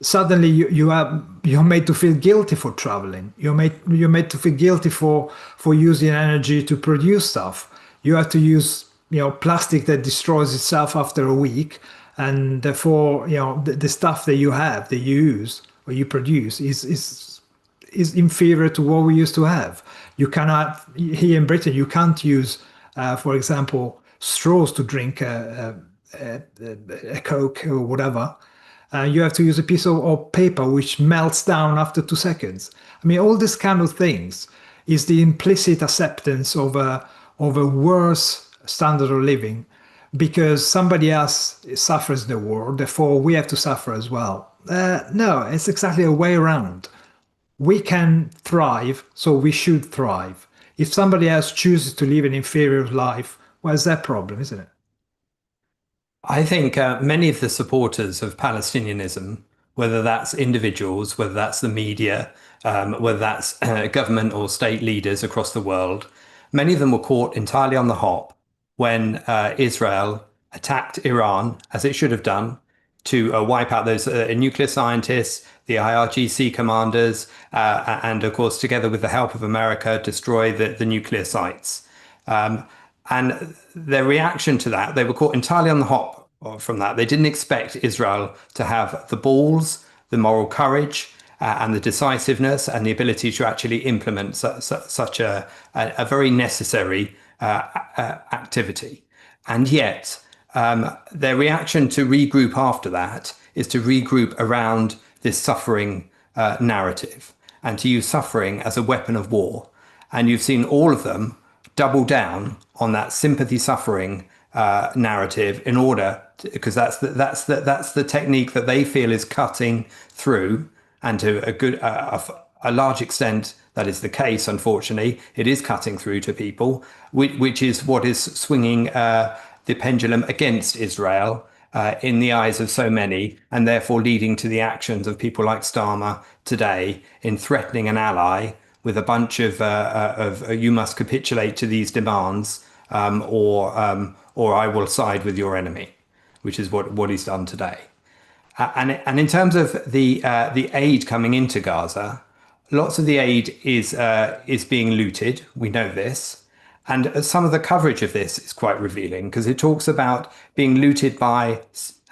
Speaker 2: Suddenly you're made to feel guilty for traveling. You're made to feel guilty for using energy to produce stuff. You have to use plastic that destroys itself after a week, and therefore the stuff that you have, that you use or you produce is inferior to what we used to have. You cannot, here in Britain, you can't use, for example, straws to drink a Coke or whatever. You have to use a piece of paper which melts down after 2 seconds. I mean, all these kind of things is the implicit acceptance of a worse standard of living because somebody else suffers in the war, therefore we have to suffer as well. No, it's exactly a way around. We can thrive, so we should thrive. If somebody else chooses to live an inferior life, well, it's their problem, isn't it?
Speaker 3: I think many of the supporters of Palestinianism, whether that's individuals, whether that's the media, whether that's government or state leaders across the world, many of them were caught entirely on the hop when Israel attacked Iran, as it should have done, to wipe out those nuclear scientists, the IRGC commanders, and of course, together with the help of America, destroy the nuclear sites. And their reaction to that, they were caught entirely on the hop from that. They didn't expect Israel to have the balls, the moral courage, and the decisiveness and the ability to actually implement such a very necessary activity. And yet, their reaction to regroup after that is to regroup around this suffering narrative and to use suffering as a weapon of war. And you've seen all of them double down on that sympathy suffering narrative in order to, because that's the technique that they feel is cutting through, and to a large extent that is the case. Unfortunately, it is cutting through to people, which is what is swinging the pendulum against Israel in the eyes of so many, and therefore leading to the actions of people like Starmer today in threatening an ally with a bunch of you must capitulate to these demands, or I will side with your enemy, which is what he's done today. And in terms of the aid coming into Gaza, lots of the aid is being looted. We know this, and some of the coverage of this is quite revealing because it talks about being looted by,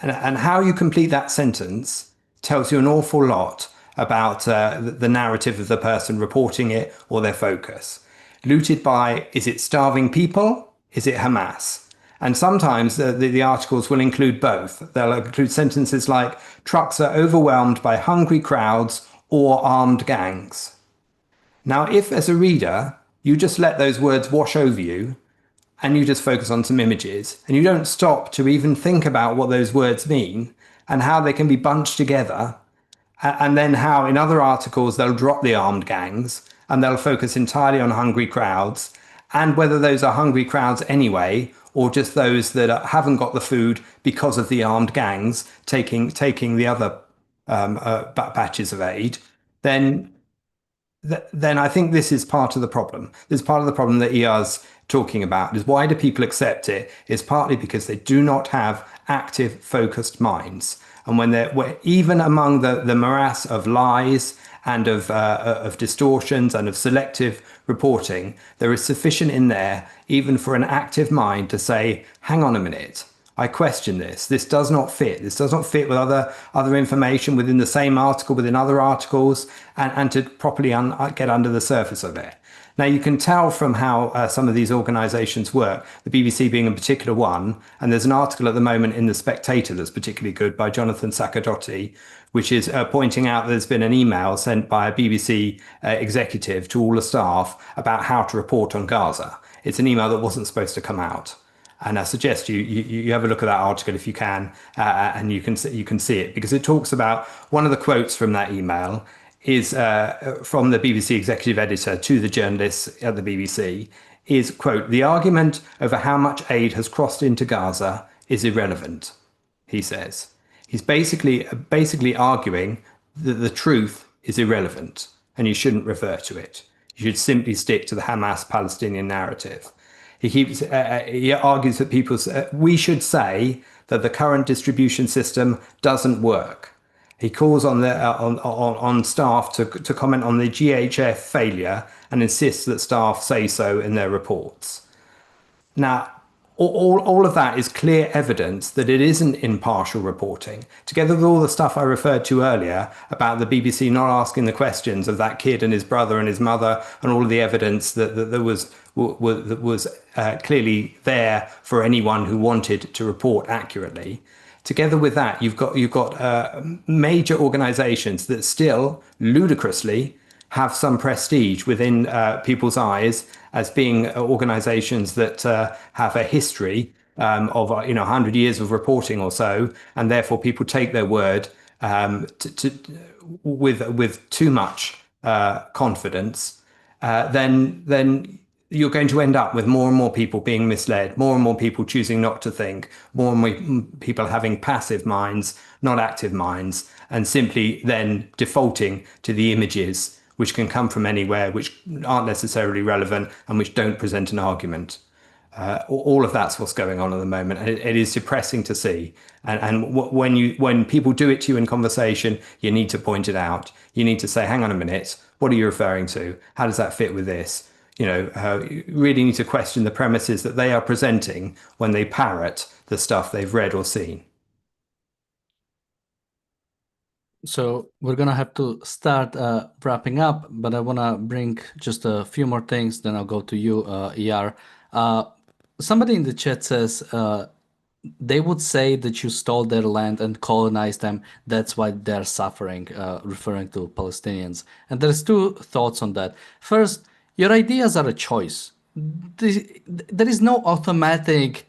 Speaker 3: and how you complete that sentence tells you an awful lot about the narrative of the person reporting it or their focus. Looted by, is it starving people? Is it Hamas? And sometimes the articles will include both. They'll include sentences like, trucks are overwhelmed by hungry crowds or armed gangs. Now, if as a reader, you just let those words wash over you, and you just focus on some images and you don't stop to even think about what those words mean and how they can be bunched together, and then how in other articles they'll drop the armed gangs and they'll focus entirely on hungry crowds, and whether those are hungry crowds anyway or just those that haven't got the food because of the armed gangs taking the other batches of aid, then I think this is part of the problem. This is part of the problem that ER's talking about. Is why do people accept it? It's partly because they do not have active, focused minds. And when they're even among the morass of lies and of distortions and of selective reporting, there is sufficient in there even for an active mind to say, hang on a minute, I question this. This does not fit. This does not fit with other information within the same article, within other articles, and to properly get under the surface of it. Now, you can tell from how some of these organisations work, the BBC being a particular one, and there's an article at the moment in The Spectator that's particularly good by Jonathan Sakadotti, which is pointing out there's been an email sent by a BBC executive to all the staff about how to report on Gaza. It's an email that wasn't supposed to come out. And I suggest you have a look at that article if you can, and you can see it, because it talks about one of the quotes from that email is from the BBC executive editor to the journalists at the BBC is, quote, "The argument over how much aid has crossed into Gaza is irrelevant," he says. He's basically arguing that the truth is irrelevant and you shouldn't refer to it. You should simply stick to the Hamas-Palestinian narrative. He argues that we should say that the current distribution system doesn't work. He calls on staff to comment on the GHF failure and insists that staff say so in their reports. Now, all of that is clear evidence that it isn't impartial reporting, together with all the stuff I referred to earlier about the BBC not asking the questions of that kid and his brother and his mother, and all of the evidence that was clearly there for anyone who wanted to report accurately. Together with that, you've got major organisations that still ludicrously have some prestige within people's eyes as being organisations that have a history of 100 years of reporting or so, and therefore people take their word with too much confidence. Then you're going to end up with more and more people being misled, more and more people choosing not to think, more and more people having passive minds, not active minds, and simply then defaulting to the images which can come from anywhere, which aren't necessarily relevant and which don't present an argument. All of that's what's going on at the moment, and it is depressing to see. And when people do it to you in conversation, you need to point it out. You need to say, hang on a minute, what are you referring to? How does that fit with this? You really need to question the premises that they are presenting when they parrot the stuff they've read or seen.
Speaker 1: So we're gonna have to start wrapping up, but I wanna bring just a few more things, then I'll go to you, ER. Somebody in the chat says they would say that you stole their land and colonized them. That's why they're suffering, referring to Palestinians. And there's two thoughts on that. First, your ideas are a choice. There is no automatic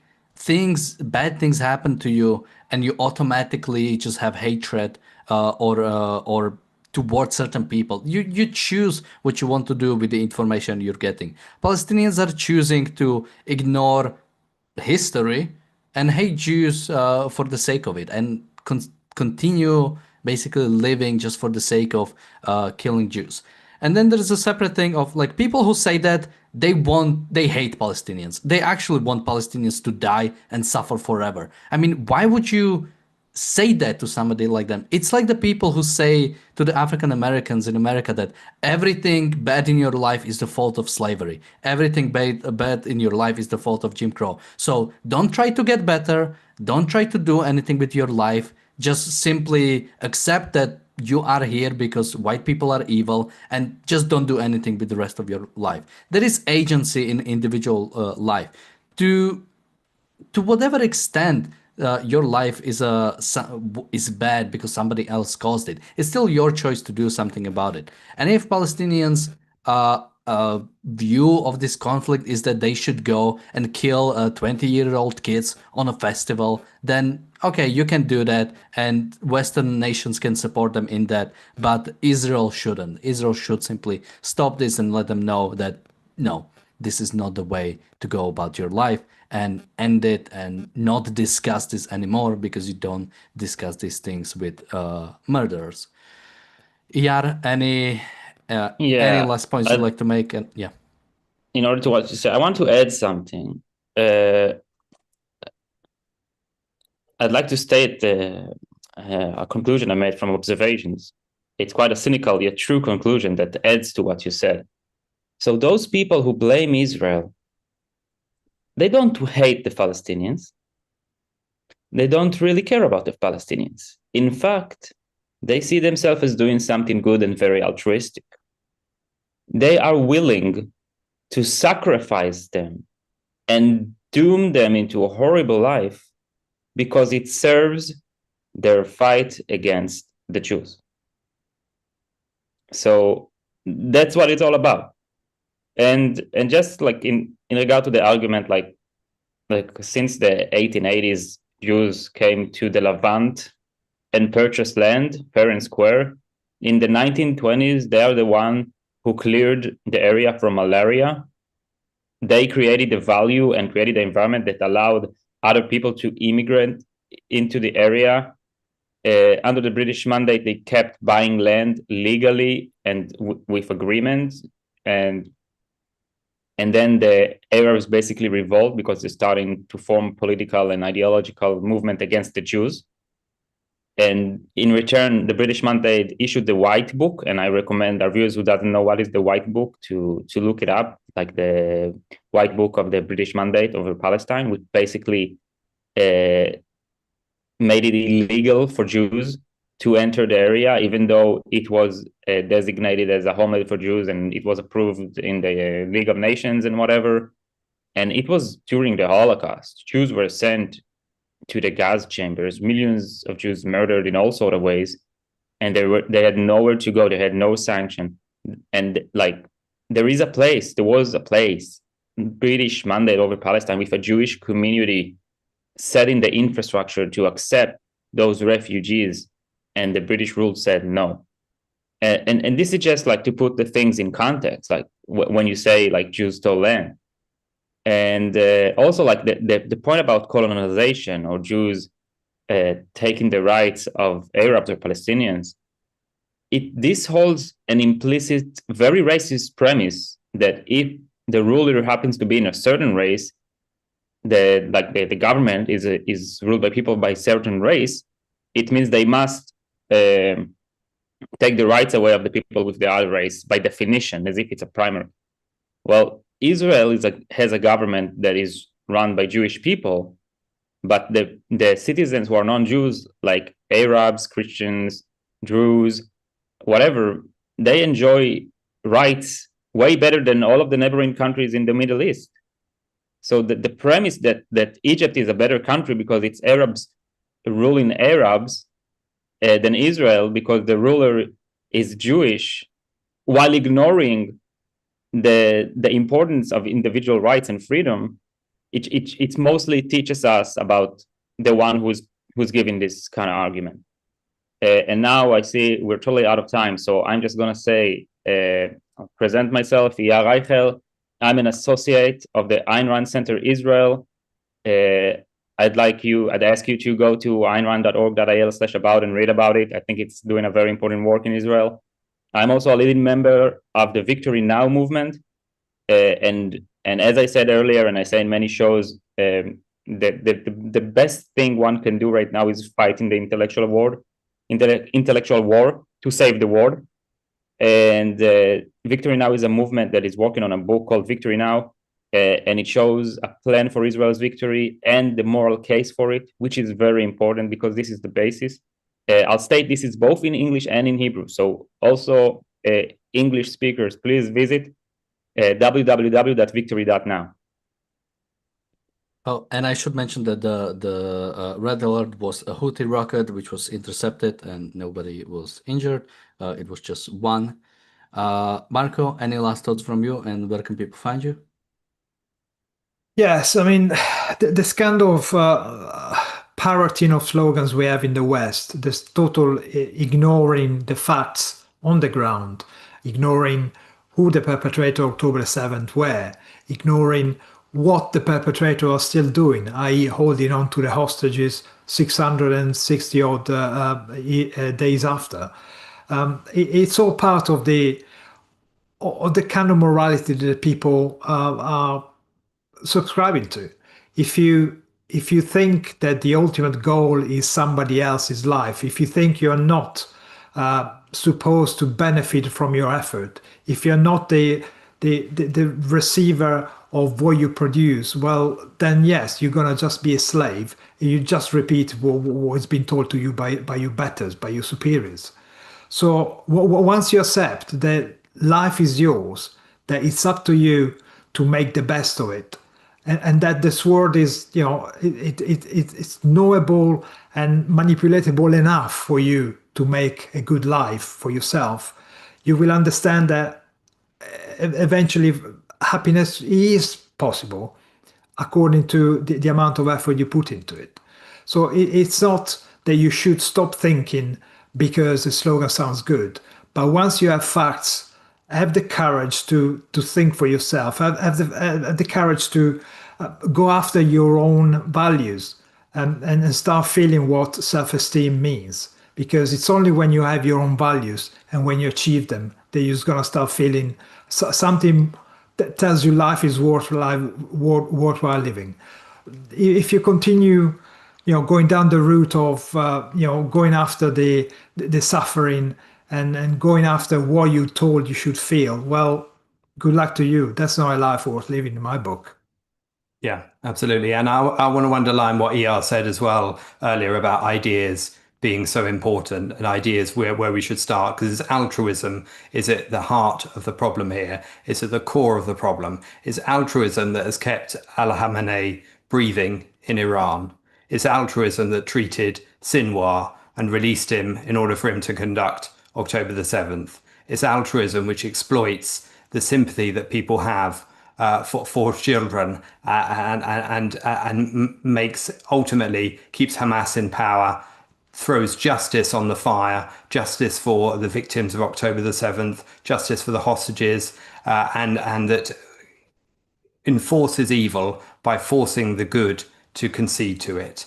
Speaker 1: bad things happen to you, and you automatically just have hatred or towards certain people. You choose what you want to do with the information you're getting. Palestinians are choosing to ignore history and hate Jews for the sake of it, and continue basically living just for the sake of killing Jews. And then there's a separate thing of like people who say that they hate Palestinians. They actually want Palestinians to die and suffer forever. I mean, why would you say that to somebody like them? It's like the people who say to the African Americans in America that everything bad in your life is the fault of slavery. Everything bad in your life is the fault of Jim Crow. So don't try to get better. Don't try to do anything with your life. Just simply accept that you are here because white people are evil, and just don't do anything with the rest of your life. There is agency in individual life. To whatever extent your life is bad because somebody else caused it, it's still your choice to do something about it. And if Palestinians view of this conflict is that they should go and kill 20-year-old kids on a festival, then okay, you can do that, and Western nations can support them in that, but Israel shouldn't. Israel should simply stop this and let them know that no, this is not the way to go about your life, and end it and not discuss this anymore, because you don't discuss these things with murderers. Yar, any
Speaker 4: Yeah,
Speaker 1: last points you'd like to make? And yeah.
Speaker 4: in order to what you said, I want to add something. I'd like to state a conclusion I made from observations. It's quite a cynical yet true conclusion that adds to what you said. So those people who blame Israel, they don't hate the Palestinians. They don't really care about the Palestinians. In fact, they see themselves as doing something good and very altruistic. They are willing to sacrifice them and doom them into a horrible life because it serves their fight against the Jews. So that's what it's all about. And just like in regard to the argument, like since the 1880s, Jews came to the Levant and purchased land fair and square. In the 1920s, they are the one who cleared the area from malaria. They created the value and created the environment that allowed other people to immigrate into the area. Under the British mandate, they kept buying land legally and with agreements. And then the Arabs basically revolt because they're starting to form political and ideological movement against the Jews. And in return, the British mandate issued the White Book, and I recommend our viewers who doesn't know what is the White Book to look it up, like the White Book of the British mandate over Palestine, which basically made it illegal for Jews to enter the area, even though it was designated as a homeland for Jews, and it was approved in the League of Nations and whatever. And it was during the Holocaust. Jews were sent to the gas chambers, millions of Jews murdered in all sort of ways, and they had nowhere to go. They had no sanction, and like there was a place, British mandate over Palestine with a Jewish community setting the infrastructure to accept those refugees, and the British rule said no. And this is just like to put the things in context, like when you say like Jews stole land. And also like the point about colonization or Jews taking the rights of Arabs or Palestinians, this holds an implicit, very racist premise that if the ruler happens to be in a certain race, the government is ruled by people by certain race, it means they must take the rights away of the people with the other race by definition, as if it's a primary. Well, Israel has a government that is run by Jewish people, but the citizens who are non-Jews, like Arabs, Christians, Druze, whatever, they enjoy rights way better than all of the neighboring countries in the Middle East. So the premise that Egypt is a better country because it's Arabs ruling Arabs than Israel because the ruler is Jewish, while ignoring the importance of individual rights and freedom, it mostly teaches us about the one who's giving this kind of argument. And now I see we're totally out of time, so I'm just gonna say, I'll present myself, Iyar Reichel. I'm an associate of the Ayn Rand Center Israel. I'd ask you to go to aynrand.org.il/about and read about it. I think it's doing a very important work in Israel. I'm also a leading member of the Victory Now movement. And as I said earlier, and I say in many shows, the best thing one can do right now is fighting the intellectual war to save the world. And Victory Now is a movement that is working on a book called Victory Now, and it shows a plan for Israel's victory and the moral case for it, which is very important because this is the basis. I'll state this is both in English and in Hebrew. So also English speakers, please visit www.victory.now.
Speaker 1: Oh, and I should mention that the red alert was a Houthi rocket which was intercepted and nobody was injured. It was just one. Marco, any last thoughts from you, and where can people find you?
Speaker 2: Yes, I mean, this kind of parroting of slogans we have in the West, this total ignoring the facts on the ground, ignoring who the perpetrator of October 7th were, ignoring what the perpetrator are still doing, i.e. holding on to the hostages 660 odd days after. It's all part of the kind of morality that people are subscribing to. If you think that the ultimate goal is somebody else's life, if you think you're not supposed to benefit from your effort, if you're not the receiver of what you produce, well, then yes, you're gonna just be a slave. You just repeat what's been told to you by your betters, by your superiors. So once you accept that life is yours, that it's up to you to make the best of it, and that this world is, it's knowable and manipulatable enough for you to make a good life for yourself, you will understand that eventually happiness is possible according to the amount of effort you put into it. So it's not that you should stop thinking because the slogan sounds good, but once you have facts, have the courage to think for yourself, have the courage to go after your own values, and start feeling what self-esteem means. Because it's only when you have your own values and when you achieve them that you're going to start feeling something that tells you life is worthwhile living. If you continue, going down the route of, going after the suffering and going after what you're told you should feel, well, good luck to you. That's not a life worth living in my book.
Speaker 3: Yeah, absolutely. And I want to underline what ER said as well earlier about ideas being so important, and ideas where we should start, because altruism is at the heart of the problem here. It's at the core of the problem. It's altruism that has kept Al Khamenei breathing in Iran. It's altruism that treated Sinwar and released him in order for him to conduct October the 7th. It's altruism which exploits the sympathy that people have for children, and makes, ultimately keeps Hamas in power, throws justice on the fire, justice for the victims of October the 7th, justice for the hostages, and that enforces evil by forcing the good to concede to it.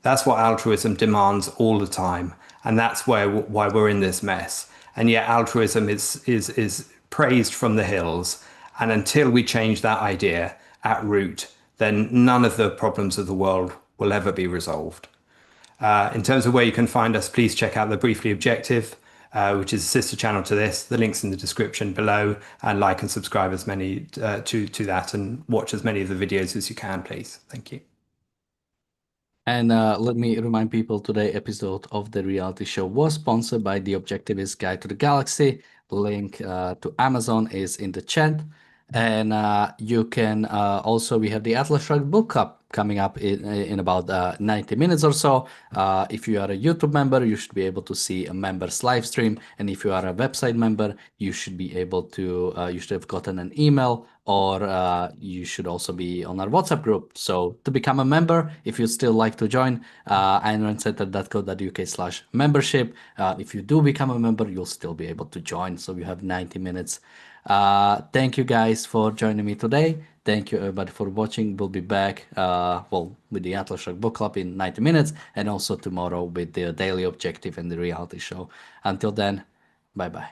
Speaker 3: That's what altruism demands all the time, and that's why we're in this mess. And yet altruism is praised from the hills, and until we change that idea at root, then none of the problems of the world will ever be resolved. In terms of where you can find us, please check out The Briefly Objective, which is a sister channel to this. The link's in the description below, and like and subscribe as many to that, and watch as many of the videos as you can, please. Thank you.
Speaker 1: And let me remind people, today's episode of the reality show was sponsored by The Objectivist Guide to the Galaxy. Link to Amazon is in the chat. And you can also, we have the Atlas Shrugged Book Club coming up in about 90 minutes or so. If you are a YouTube member, you should be able to see a members live stream. And if you are a website member, you should be able to, you should have gotten an email, or you should also be on our WhatsApp group. So to become a member, if you'd still like to join, aynrandcenter.co.uk/membership. If you do become a member, you'll still be able to join. So you have 90 minutes. Thank you guys for joining me today. Thank you everybody for watching. We'll be back with the Atlas Shrugged Book Club in 90 minutes, and also tomorrow with the Daily Objective and the reality show. Until then, bye bye.